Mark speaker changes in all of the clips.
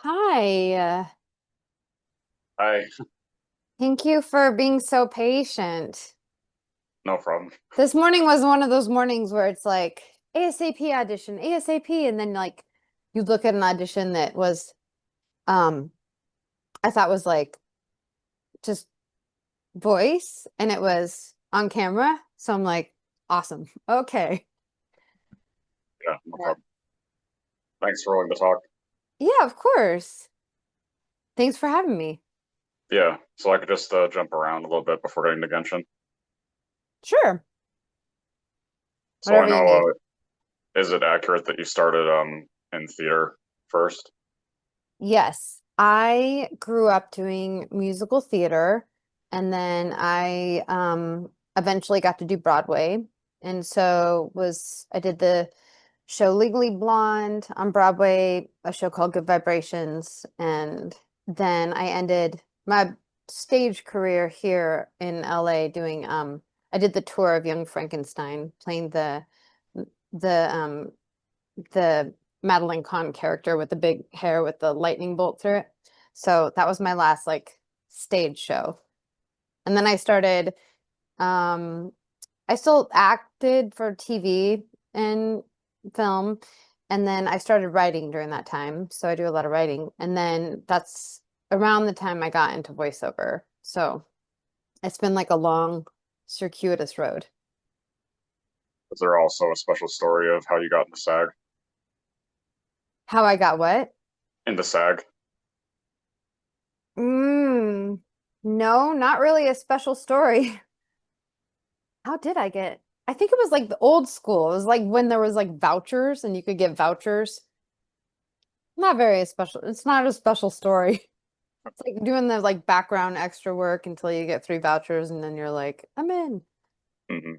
Speaker 1: Hi.
Speaker 2: I
Speaker 1: Thank you for being so patient.
Speaker 2: No problem.
Speaker 1: This morning was one of those mornings where it's like ASAP audition, ASAP, and then like you look at an audition that was um I thought was like just voice and it was on camera. So I'm like, awesome. Okay.
Speaker 2: Yeah, no
Speaker 1: Yeah.
Speaker 2: problem. Thanks for willing to talk.
Speaker 1: Yeah, of course. Thanks for having me.
Speaker 2: Yeah, so I could just jump around a little bit before getting to Genshin.
Speaker 1: Sure.
Speaker 2: So I
Speaker 1: Whatever you
Speaker 2: know,
Speaker 1: need.
Speaker 2: is it accurate that you started in theater first?
Speaker 1: Yes, I grew up doing musical theater and then I eventually got to do Broadway. And so was I did the show Legally Blonde on Broadway, a show called Good Vibrations, and then I ended my stage career here in LA doing I did the tour of Young Frankenstein playing the the Madeline Kahn character with the big hair with the lightning bolt through it. So that was my last like stage show. And then I started um I still acted for TV and film and then I started writing during that time. So I do a lot of writing. And then that's around the time I got into voiceover. So it's been like a long circuitous road.
Speaker 2: Is there also a special story of how you got into SAG?
Speaker 1: How I got what?
Speaker 2: Into SAG?
Speaker 1: Mm, no, not really a special story. How did I get? I think it was like the old school. It was like when there was like vouchers and you could get vouchers. Not very special. It's not a special story. It's like doing the like background extra work until you get three vouchers and then you're like, I'm in.
Speaker 2: Hmm.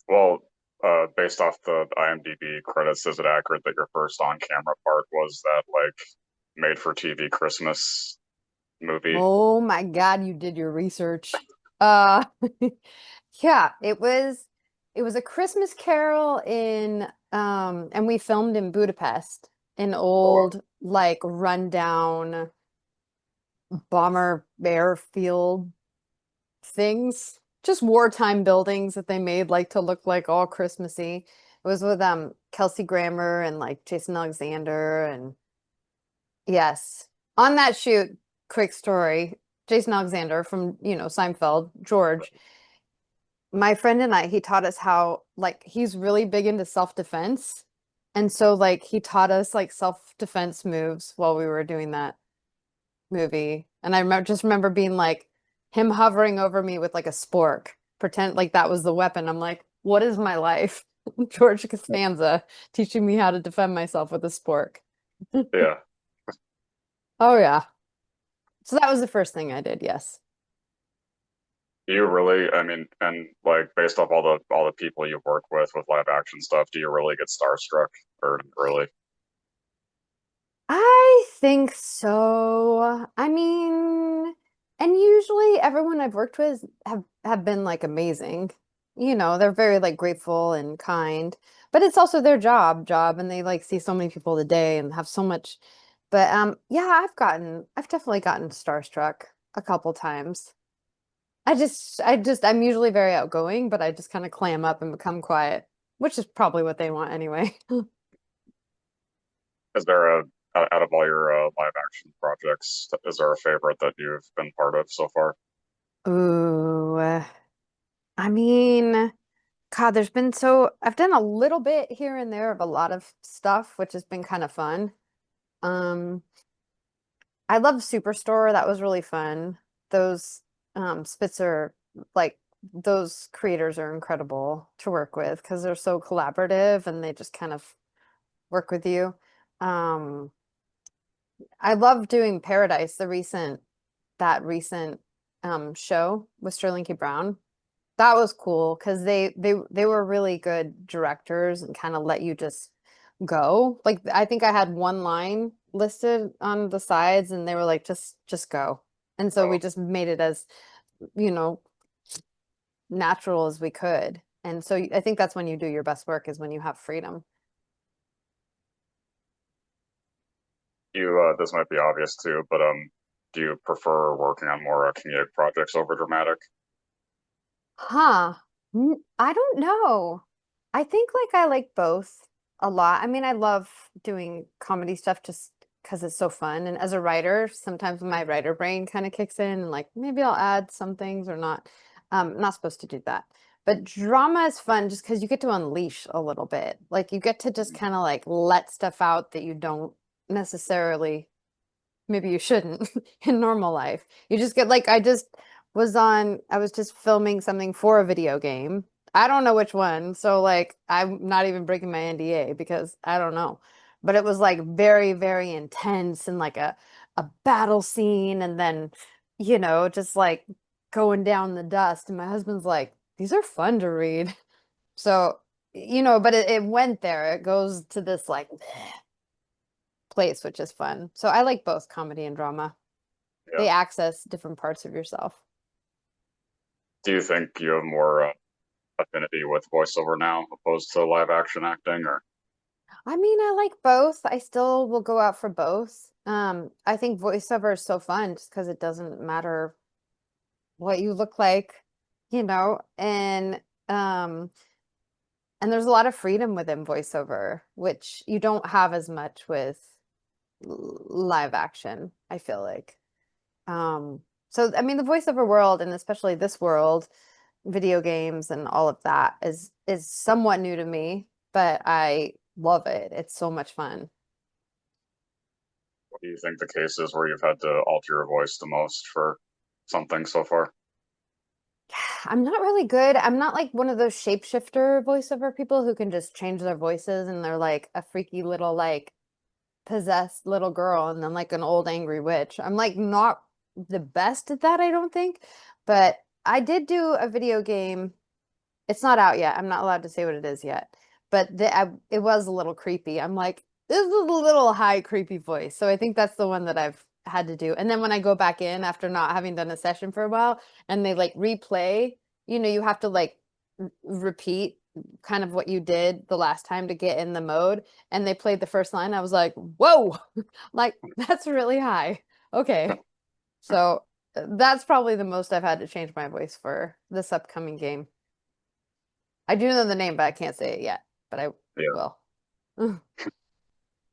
Speaker 2: Well, based off the IMDb credits, is it accurate that your first on-camera part was that like made-for-TV Christmas movie?
Speaker 1: Oh my God, you did your research. Uh yeah, it was a Christmas Carol in and we filmed in Budapest, an
Speaker 2: Oh,
Speaker 1: old like rundown bomber airfield things, just wartime buildings that they made like to look like all Christmassy. It was with Kelsey Grammer and like Jason Alexander and yes. On that shoot, quick story, Jason Alexander from, Seinfeld, George, my friend and I, he taught us how like he's really big into self-defense. And so like he taught us like self-defense moves while we were doing that movie. And I just remember being like him hovering over me with like a spork, pretend like that was the weapon. I'm like, what is my life? George Costanza teaching me how to defend myself with a spork.
Speaker 2: yeah.
Speaker 1: Oh yeah. So that was the first thing I did, yes.
Speaker 2: Do you really, I mean, and like based off all the people you work with live action stuff, do you really get starstruck or not really?
Speaker 1: I think so. I mean, and usually everyone I've worked with have been like amazing. They're very like grateful and kind, but it's also their job, and they like see so many people a day and have so much. But yeah, I've definitely gotten starstruck a couple times. I'm usually very outgoing, but I just kind of clam up and become quiet, which is probably what they want anyway.
Speaker 2: Is there out of all your live action projects, is there a favorite that you've been part of so far?
Speaker 1: Ooh, I mean. God, I've done a little bit here and there of a lot of stuff, which has been kind of fun. Um, I love Superstore. That was really fun. Those Spitzer, like those creators are incredible to work with because they're so collaborative and they just kind of work with you. Um, I love doing Paradise, that recent show with Sterling K. Brown. That was cool because they were really good directors and kind of let you just go. Like I think I had one line listed on the sides and they were like just go. And so we
Speaker 2: Oh,
Speaker 1: just made it as, you know, natural as we could. And so I think that's when you do your best work is when you have freedom.
Speaker 2: this might be obvious too, but do you prefer working on more comedic projects over dramatic?
Speaker 1: Huh. I don't know. I think like I like both a lot. I mean, I love doing comedy stuff just because it's so fun. And as a writer, sometimes my writer brain kind of kicks in and like maybe I'll add some things or not. Not supposed to do that. But drama is fun just because you get to unleash a little bit. Like you get to just kind of like let stuff out that you don't necessarily maybe you shouldn't in normal life. You just get like I was just filming something for a video game. I don't know which one. So like I'm not even breaking my NDA because I don't know. But it was like very, very intense and like a battle scene and then, just like going down the dust. And my husband's like, these are fun to read. So, but it went there. It goes to this like place, which is fun. So I like both comedy and drama.
Speaker 2: Yeah.
Speaker 1: They access different parts of yourself.
Speaker 2: Do you think you have more affinity with voiceover now opposed to live action acting, or
Speaker 1: I mean, I like both. I still will go out for both. I think voiceover is so fun just because it doesn't matter what you look like, you know, um and there's a lot of freedom within voiceover, which you don't have as much with live action, I feel like. So I mean the voiceover world and especially this world, video games and all of that is somewhat new to me, but I love it. It's so much fun.
Speaker 2: what do you think the case is where you've had to alter your voice the most for something so far?
Speaker 1: I'm not really good. I'm not like one of those shapeshifter voiceover people who can just change their voices and they're like a freaky little like possessed little girl and then like an old angry witch. I'm like not the best at that, I don't think. But I did do a video game. It's not out yet. I'm not allowed to say what it is yet. But it was a little creepy. I'm like, this is a little high creepy voice. So I think that's the one that I've had to do. And then when I go back in after not having done a session for a while and they like replay, you have to like repeat kind of what you did the last time to get in the mode. And they played the first line. I was like, whoa, like that's really high. Okay. So that's probably the most I've had to change my voice for this upcoming game. I do know the name, but I can't say it yet. But I
Speaker 2: Yeah.
Speaker 1: will.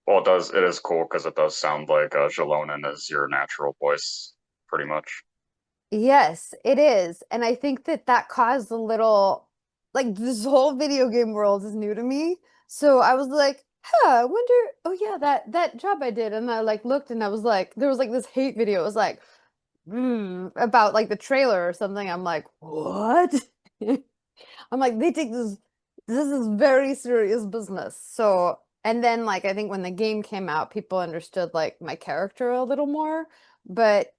Speaker 2: Well, it is cool because it does sound like Xilonen is your natural voice, pretty much.
Speaker 1: Yes, it is. And I think that that caused a little, like, this whole video game world is new to me. So I was like, huh, I wonder, oh yeah, that job I did. And I like looked and I was like, there was like this hate video. It was like, about like the trailer or something. I'm like, what? I'm like, they take this is very serious business. So, and then like I think when the game came out, people understood like my character a little more. But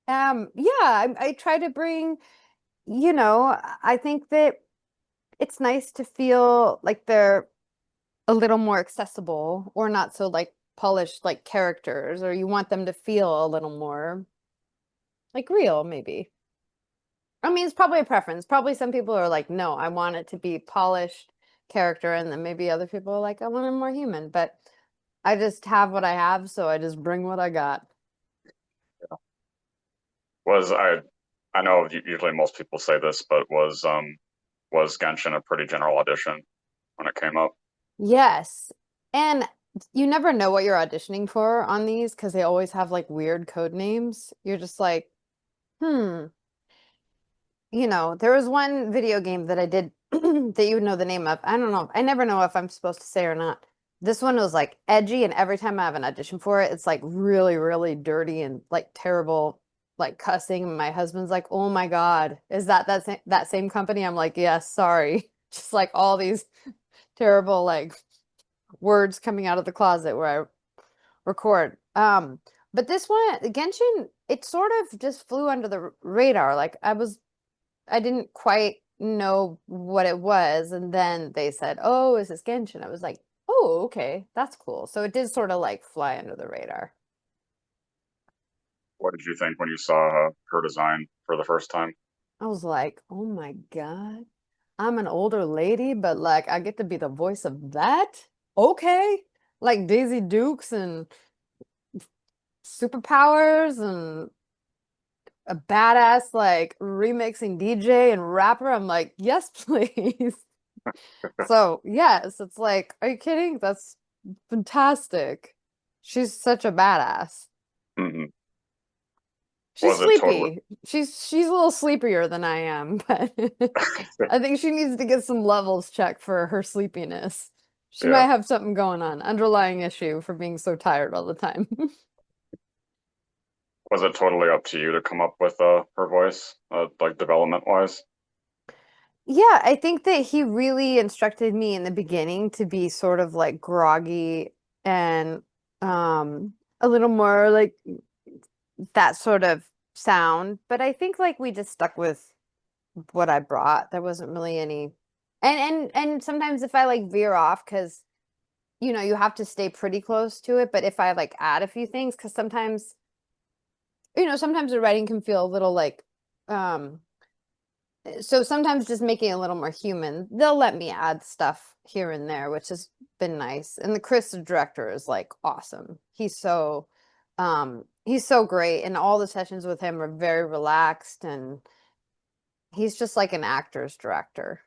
Speaker 1: yeah, I try to bring, I think that it's nice to feel like they're a little more accessible or not so like polished like characters, or you want them to feel a little more like real, maybe. I mean, it's probably a preference. Probably some people are like, no, I want it to be polished character, and then maybe other people are like, I want it more human. But I just have what I have, so I just bring what I got.
Speaker 2: Was I know usually most people say this, but was Genshin a pretty general audition when it came up?
Speaker 1: Yes. And you never know what you're auditioning for on these because they always have like weird code names. You're just like, hmm. There was one video game that I did that you would know the name of. I don't know. I never know if I'm supposed to say or not. This one was like edgy, and every time I have an audition for it, it's like really, really dirty and like terrible, like cussing. My husband's like, "Oh my God, is that same company?" I'm like, "Yes, sorry." Just like all these terrible like words coming out of the closet where I record. But this one, Genshin, it sort of just flew under the radar. Like I didn't quite know what it was. And then they said, oh, is this Genshin? I was like, oh, okay, that's cool. So it did sort of like fly under the radar.
Speaker 2: What did you think when you saw her design for the first time?
Speaker 1: I was like, oh my God, I'm an older lady, but like I get to be the voice of that? Okay. Like Daisy Dukes and superpowers and a badass like remixing DJ and rapper, I'm like, yes, please. So, yes, it's like, are you kidding? That's fantastic. She's such a badass.
Speaker 2: Hmm.
Speaker 1: She's
Speaker 2: Was it totally?
Speaker 1: sleepy. She's a little sleepier than I am, but I think she needs to get some levels checked for her sleepiness. She
Speaker 2: Yeah.
Speaker 1: might have something going on, underlying issue for being so tired all the time.
Speaker 2: Was it totally up to you to come up with her voice, like development wise?
Speaker 1: Yeah, I think that he really instructed me in the beginning to be sort of like groggy and a little more like that sort of sound. But I think like we just stuck with what I brought. There wasn't really any and sometimes if I like veer off because you have to stay pretty close to it, but if I like add a few things, because sometimes sometimes the writing can feel a little like um so sometimes just making it a little more human, they'll let me add stuff here and there, which has been nice. And the Chris the director is like awesome. He's so great, and all the sessions with him are very relaxed, and he's just like an actor's director.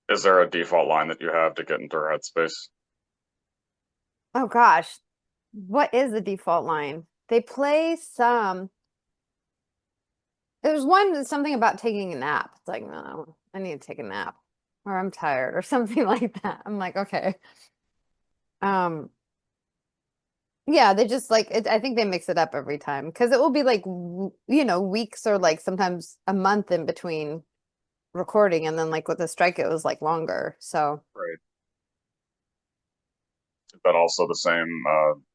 Speaker 2: Is there a default line that you have to get into her headspace?
Speaker 1: Oh gosh, what is the default line? They play some. There's one that's something about taking a nap. It's like, no, I need to take a nap, or I'm tired, or something like that. I'm like, okay. Um, yeah, they just like it, I think they mix it up every time because it will be like weeks or like sometimes a month in between recording, and then like with the strike it was like longer. So,
Speaker 2: Right. Is that also the same?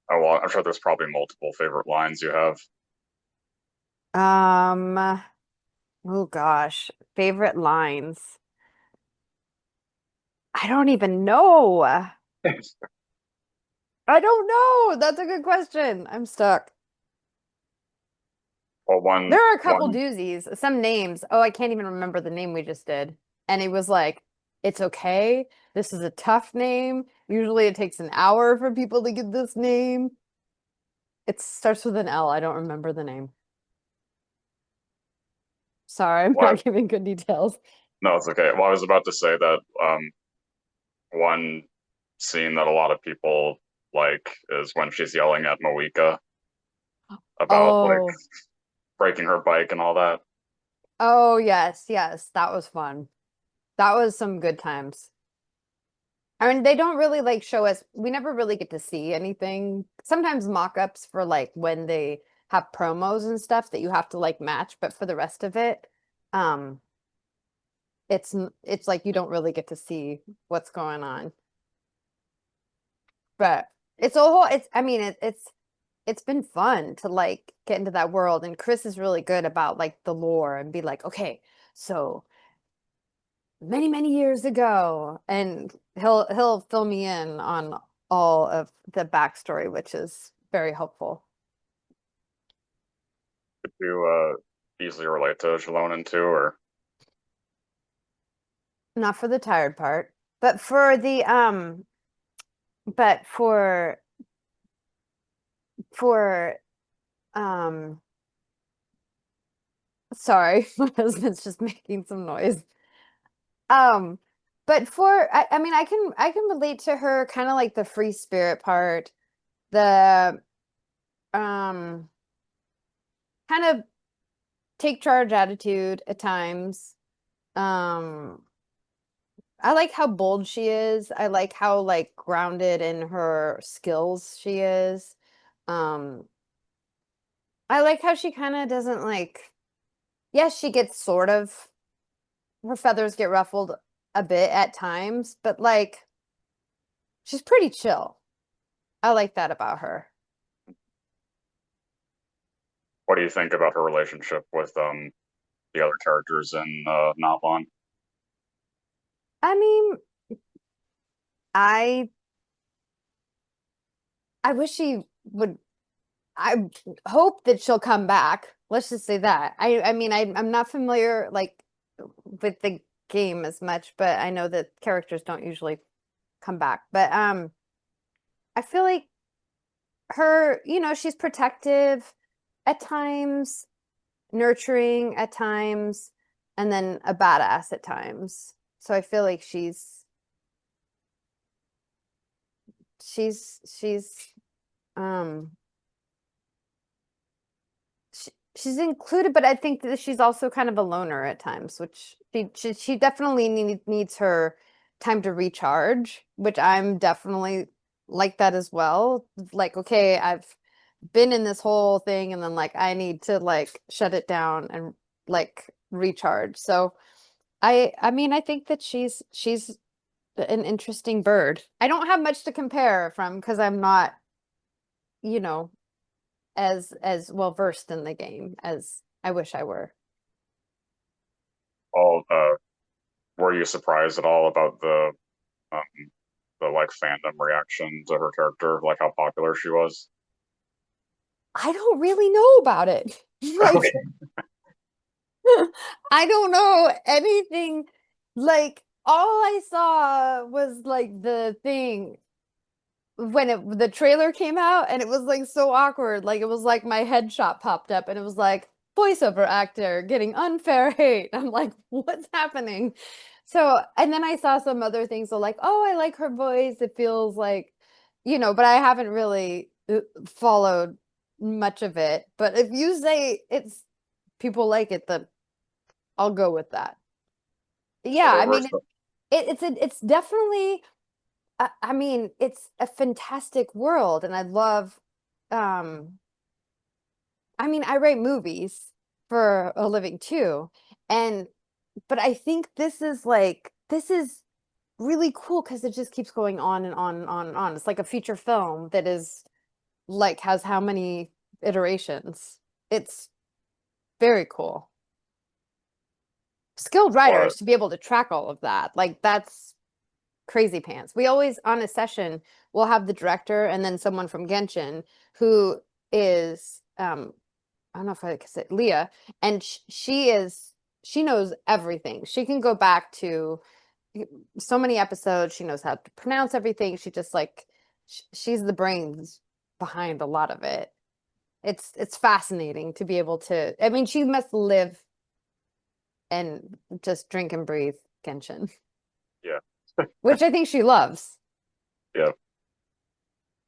Speaker 2: Well, I'm sure there's probably multiple favorite lines you have.
Speaker 1: um, oh gosh, favorite lines. I don't even know. I don't know. That's a good question. I'm stuck.
Speaker 2: Well,
Speaker 1: There are a couple
Speaker 2: one,
Speaker 1: doozies, some names. Oh, I can't even remember the name we just did. And it was like, it's okay. This is a tough name. Usually it takes an hour for people to get this name. It starts with an L. I don't remember the name. Sorry, I'm
Speaker 2: what?
Speaker 1: not giving good details.
Speaker 2: No, it's okay. Well, I was about to say that one scene that a lot of people like is when she's yelling at Moeka about like
Speaker 1: Oh,
Speaker 2: breaking her bike and all that.
Speaker 1: oh yes, yes. That was fun. That was some good times. I mean, they don't really like show us, we never really get to see anything. Sometimes mock-ups for like when they have promos and stuff that you have to like match, but for the rest of it, um, it's like you don't really get to see what's going on. But it's I mean it's been fun to like get into that world, and Chris is really good about like the lore and be like, okay, so many, many years ago, and he'll fill me in on all of the backstory, which is very helpful.
Speaker 2: Could you easily relate to Xilonen too, or
Speaker 1: Not for the tired part, but for the but for um sorry, my husband's just making some noise. Um, but I mean I can relate to her kind of like the free spirit part, the um kind of take charge attitude at times. Um, I like how bold she is. I like how like grounded in her skills she is. Um, I like how she kind of doesn't like, yes, she gets sort of her feathers get ruffled a bit at times, but like she's pretty chill. I like that about her.
Speaker 2: what do you think about her relationship with the other characters in Not Long?
Speaker 1: I mean, I I wish she would I hope that she'll come back. Let's just say that. I mean I'm not familiar like with the game as much, but I know that characters don't usually come back. But I feel like her, she's protective at times, nurturing at times, and then a badass at times. So I feel like she's um she's included, but I think that she's also kind of a loner at times, which she definitely needs her time to recharge, which I'm definitely like that as well. Like, okay, I've been in this whole thing and then like I need to like shut it down and like recharge. So I mean I think that she's an interesting bird. I don't have much to compare from because I'm not, you know, as well versed in the game as I wish I were.
Speaker 2: All were you surprised at all about um, the like fandom reaction to her character, like how popular she was?
Speaker 1: I don't really know about it. Like,
Speaker 2: Okay.
Speaker 1: I don't know anything. Like, all I saw was like the thing when the trailer came out and it was like so awkward. Like, it was like my headshot popped up and it was like voiceover actor getting unfair hate. I'm like, what's happening? So, and then I saw some other things. So, like, oh, I like her voice. It feels like, but I haven't really followed much of it. But if you say it's people like it, then I'll go with that.
Speaker 2: Well,
Speaker 1: Yeah,
Speaker 2: there
Speaker 1: I
Speaker 2: were
Speaker 1: mean, it's definitely, I mean, it's a fantastic world, and I love, um, I mean, I write movies for a living too, and but I think this is really cool because it just keeps going on and on and on and on. It's like a feature film that is like has how many iterations? It's very cool. Skilled
Speaker 2: well,
Speaker 1: writers to be able to track all of that. Like that's crazy pants. We always on a session we'll have the director and then someone from Genshin who is I don't know if I could say Leah, and she knows everything. She can go back to so many episodes. She knows how to pronounce everything. She just like she's the brains behind a lot of it. It's fascinating to be able to. I mean, she must live and just drink and breathe Genshin,
Speaker 2: yeah,
Speaker 1: which I think she loves.
Speaker 2: yeah.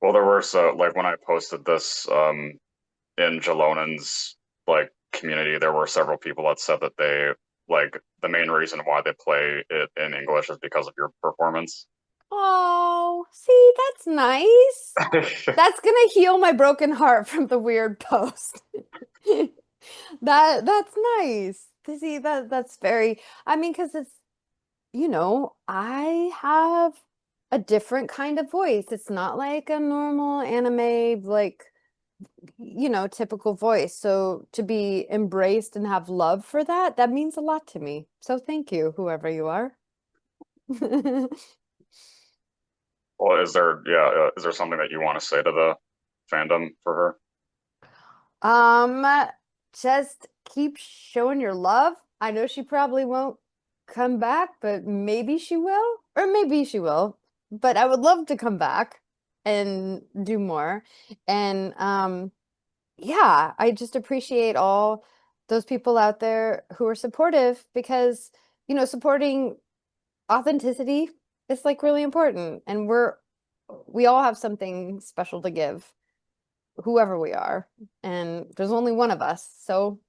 Speaker 2: Well, there were so like when I posted this in Jalonen's like community, there were several people that said that they like the main reason why they play it in English is because of your performance.
Speaker 1: Oh, see, that's nice. That's gonna heal my broken heart from the weird post. That's nice. To see that's very, I mean, because it's, I have a different kind of voice. It's not like a normal anime, like, typical voice. So to be embraced and have love for that, that means a lot to me. So thank you, whoever you are.
Speaker 2: Well, is there something that you want to say to the fandom for her?
Speaker 1: Um, just keep showing your love. I know she probably won't come back, but maybe she will, or maybe she will. But I would love to come back and do more. And yeah, I just appreciate all those people out there who are supportive because, supporting authenticity is like really important. And we all have something special to give whoever we are. And there's only one of us. So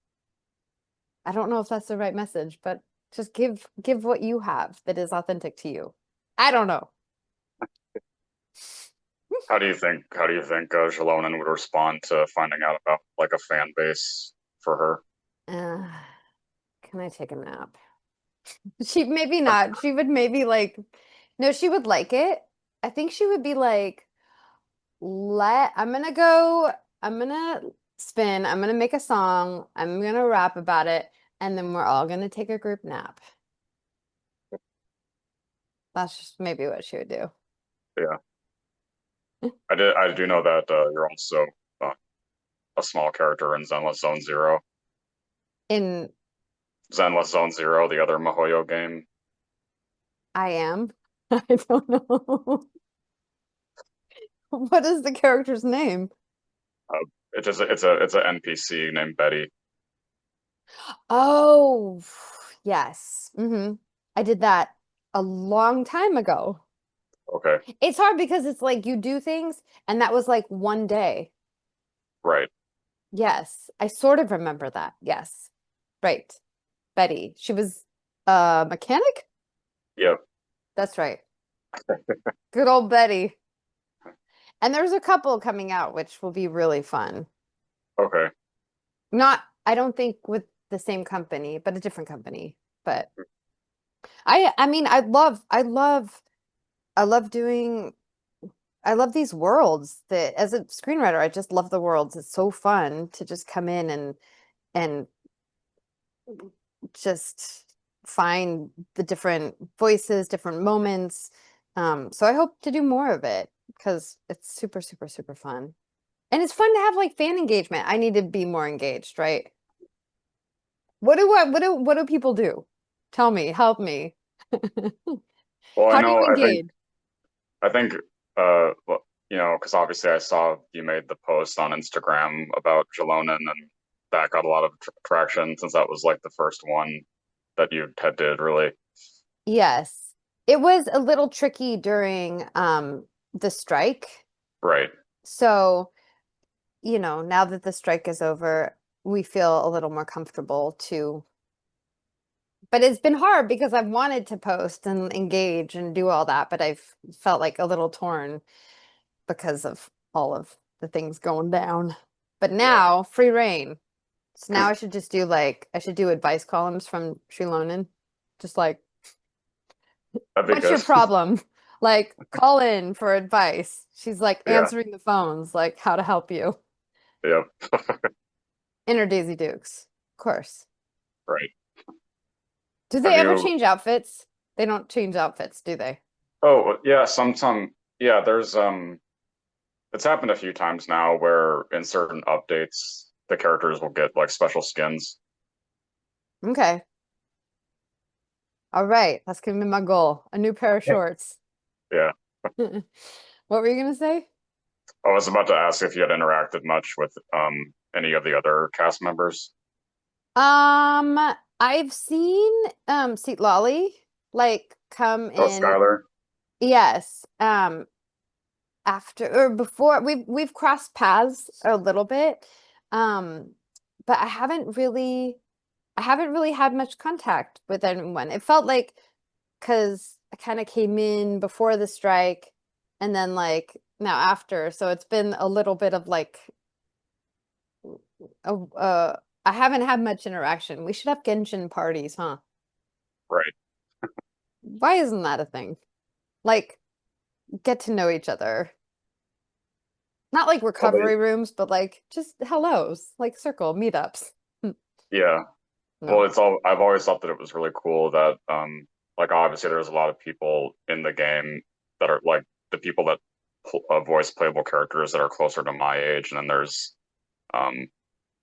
Speaker 1: I don't know if that's the right message, but just give what you have that is authentic to you. I don't know.
Speaker 2: How do you think Xilonen would respond to finding out about like a fan base for her?
Speaker 1: Uh, can I take a nap? She maybe not. She would maybe like no, she would like it. I think she would be like, I'm gonna go, I'm gonna spin, I'm gonna make a song, I'm gonna rap about it, and then we're all gonna take a group nap. That's just maybe what she would do.
Speaker 2: Yeah, I do know that you're also uh, a small character in Zenless Zone Zero.
Speaker 1: In
Speaker 2: Zenless Zone Zero, the other MiHoYo game.
Speaker 1: I am. I don't know. What is the character's name?
Speaker 2: Uh, it's a NPC named Betty.
Speaker 1: Oh, yes. I did that a long time ago.
Speaker 2: Okay,
Speaker 1: It's hard because it's like you do things, and that was like one day.
Speaker 2: right.
Speaker 1: Yes, I sort of remember that. Yes. Right. Betty. She was a mechanic?
Speaker 2: Yep.
Speaker 1: That's right. Good old Betty. And there's a couple coming out, which will be really fun.
Speaker 2: Okay.
Speaker 1: Not, I don't think with the same company, but a different company. But I mean, I love doing, I love these worlds that as a screenwriter, I just love the worlds. It's so fun to just come in and just find the different voices, different moments. So I hope to do more of it because it's super, super, super fun. And it's fun to have like fan engagement. I need to be more engaged, right? What do people do? Tell me, help me.
Speaker 2: Well, I
Speaker 1: How do you
Speaker 2: know.
Speaker 1: engage?
Speaker 2: I think, well, because obviously I saw you made the post on Instagram about Xilonen, and that got a lot of traction since that was like the first one that you had did, really.
Speaker 1: Yes. It was a little tricky during the strike.
Speaker 2: Right.
Speaker 1: So, now that the strike is over, we feel a little more comfortable to, but it's been hard because I've wanted to post and engage and do all that, but I've felt like a little torn because of all of the things going down. But
Speaker 2: Yeah.
Speaker 1: now, free reign. So now I should just do like I should do advice columns from Xilonen. Just like,
Speaker 2: That'd be
Speaker 1: what's your
Speaker 2: good.
Speaker 1: problem? Like, call in for advice. She's like
Speaker 2: Yeah.
Speaker 1: answering the phones, like how to help you.
Speaker 2: Yep.
Speaker 1: Inner Daisy Dukes, of course.
Speaker 2: Right.
Speaker 1: Do they
Speaker 2: Have
Speaker 1: ever
Speaker 2: you?
Speaker 1: change outfits? They don't change outfits, do they?
Speaker 2: Oh, yeah. Sometime. Yeah. There's It's happened a few times now where in certain updates the characters will get like special skins.
Speaker 1: Okay. All right. That's gonna be my goal. A new pair of shorts.
Speaker 2: Yeah.
Speaker 1: What were you gonna say?
Speaker 2: I was about to ask if you had interacted much with any of the other cast members.
Speaker 1: Um, I've seen Seat Lolly like come
Speaker 2: Oh,
Speaker 1: in.
Speaker 2: Skylar.
Speaker 1: Yes. After or before we've crossed paths a little bit. Um, but I haven't really had much contact with anyone. It felt like because I kind of came in before the strike and then like now after. So it's been a little bit of like I haven't had much interaction. We should have Genshin parties, huh?
Speaker 2: Right.
Speaker 1: Why isn't that a thing? Like get to know each other. Not like
Speaker 2: Well,
Speaker 1: recovery rooms, but like just hellos, like circle meetups.
Speaker 2: yeah. Well,
Speaker 1: No.
Speaker 2: it's all. I've always thought that it was really cool that, like obviously there's a lot of people in the game that are like the people that voice playable characters that are closer to my age, and then there's um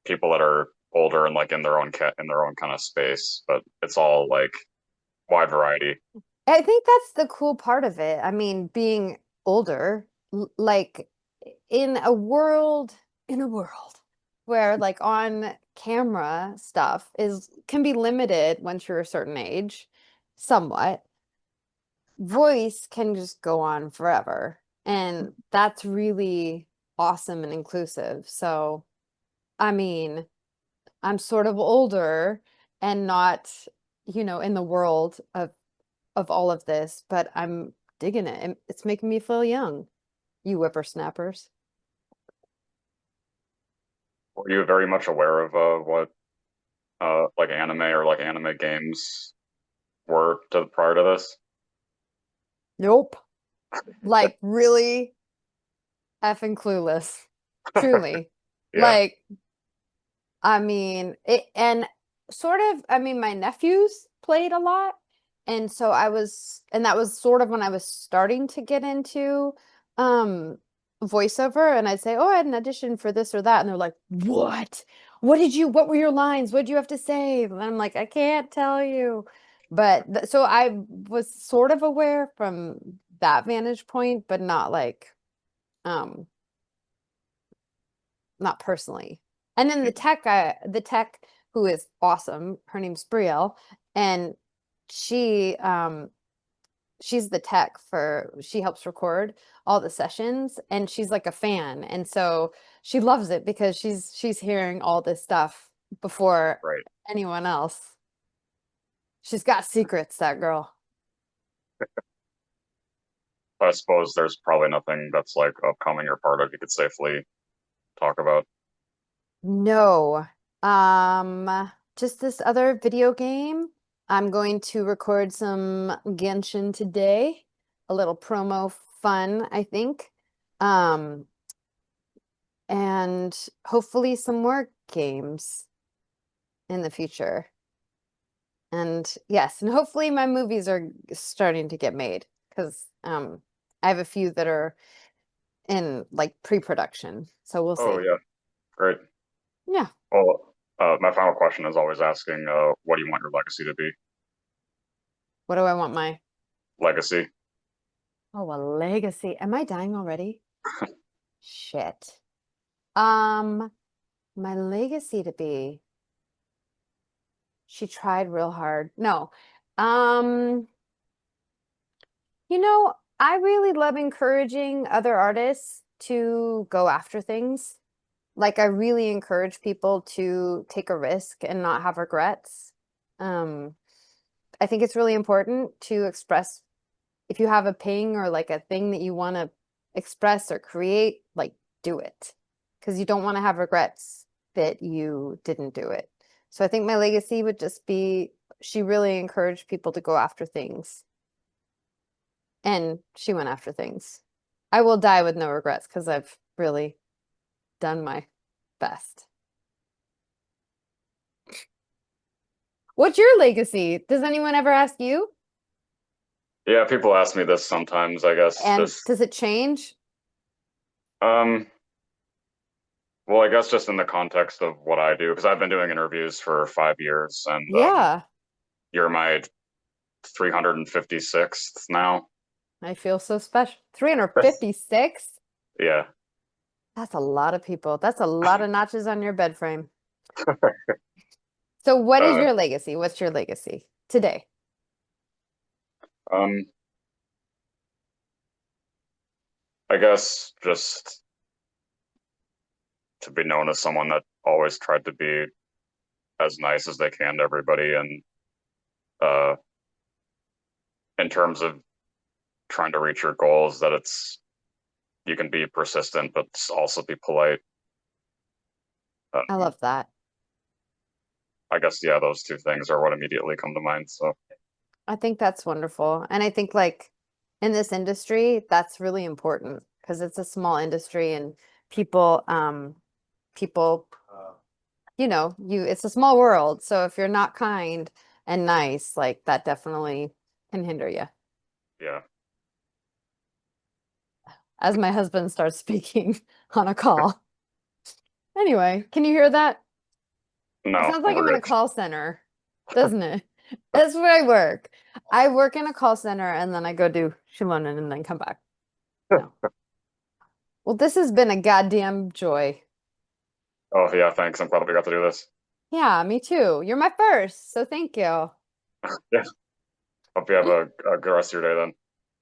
Speaker 2: people that are older and like in their own kind of space, but it's all like wide variety.
Speaker 1: I think that's the cool part of it. I mean, being older, like in a world, in a world where like on camera stuff is can be limited once you're a certain age, somewhat. Voice can just go on forever. And that's really awesome and inclusive. So, I mean, I'm sort of older and not, in the world of all of this, but I'm digging it. And it's making me feel young, you whippersnappers.
Speaker 2: Were you very much aware of what like anime or like anime games were prior to this?
Speaker 1: Nope. Like really effing clueless. Truly.
Speaker 2: Yeah.
Speaker 1: Like, I mean, and sort of, I mean, my nephews played a lot. And that was sort of when I was starting to get into um voiceover. And I'd say, oh, I had an audition for this or that. And they're like, what? What were your lines? What did you have to say? And I'm like, I can't tell you. But so I was sort of aware from that vantage point, but not like, um, not personally. And then the tech who is awesome, her name's Brielle, and she she's the tech for she helps record all the sessions and she's like a fan. And so she loves it because she's hearing all this stuff before
Speaker 2: Right.
Speaker 1: anyone else. She's got secrets, that girl.
Speaker 2: I suppose there's probably nothing that's like upcoming or part of you could safely talk about.
Speaker 1: No. Just this other video game. I'm going to record some Genshin today. A little promo fun, I think. Um, and hopefully some more games in the future. And yes, and hopefully my movies are starting to get made because I have a few that are in like pre-production. So we'll
Speaker 2: Oh
Speaker 1: see.
Speaker 2: yeah, great.
Speaker 1: Yeah.
Speaker 2: Well, my final question is always asking, what do you want your legacy to be?
Speaker 1: What do I want my
Speaker 2: Legacy.
Speaker 1: Oh, a legacy. Am I dying already? Shit. Um, my legacy to be. She tried real hard. No. Um, I really love encouraging other artists to go after things. Like I really encourage people to take a risk and not have regrets. Um, I think it's really important to express if you have a ping or like a thing that you want to express or create, like do it. Because you don't want to have regrets that you didn't do it. So I think my legacy would just be she really encouraged people to go after things. And she went after things. I will die with no regrets because I've really done my best. What's your legacy? Does anyone ever ask you?
Speaker 2: Yeah, people ask me this sometimes, I guess.
Speaker 1: And
Speaker 2: Just
Speaker 1: does it change?
Speaker 2: um well, I guess just in the context of what I do, because I've been doing interviews for 5 years and
Speaker 1: Yeah,
Speaker 2: you're my 356th now.
Speaker 1: I feel so special. 356?
Speaker 2: Yeah.
Speaker 1: That's a lot of people. That's a lot of notches on your bed frame. So what is
Speaker 2: Uh
Speaker 1: your legacy? What's your legacy today?
Speaker 2: um I guess just to be known as someone that always tried to be as nice as they can to everybody and uh in terms of trying to reach your goals that it's you can be persistent but also be polite.
Speaker 1: I
Speaker 2: Um,
Speaker 1: love that.
Speaker 2: I guess yeah, those two things are what immediately come to mind. So
Speaker 1: I think that's wonderful. And I think like in this industry, that's really important because it's a small industry and people people it's a small world. So if you're not kind and nice, like that definitely can hinder you.
Speaker 2: yeah,
Speaker 1: As my husband starts speaking on a call. Anyway, can you hear that? It
Speaker 2: no,
Speaker 1: sounds like I'm
Speaker 2: we're
Speaker 1: in a
Speaker 2: good.
Speaker 1: call center, doesn't it? That's where I work. I work in a call center and then I go do Xilonen and then come back. No. Well, this has been a goddamn joy.
Speaker 2: Oh yeah, thanks. I'm glad we got to do this.
Speaker 1: Yeah, me too. You're my first, so thank you. All
Speaker 2: Yeah, hope you have a good rest of your day then.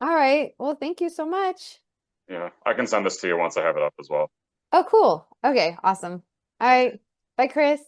Speaker 1: right. Well, thank you so much.
Speaker 2: Yeah, I can send this to you once I have it up as well.
Speaker 1: Oh, cool. Okay, awesome. All right. Bye, Chris.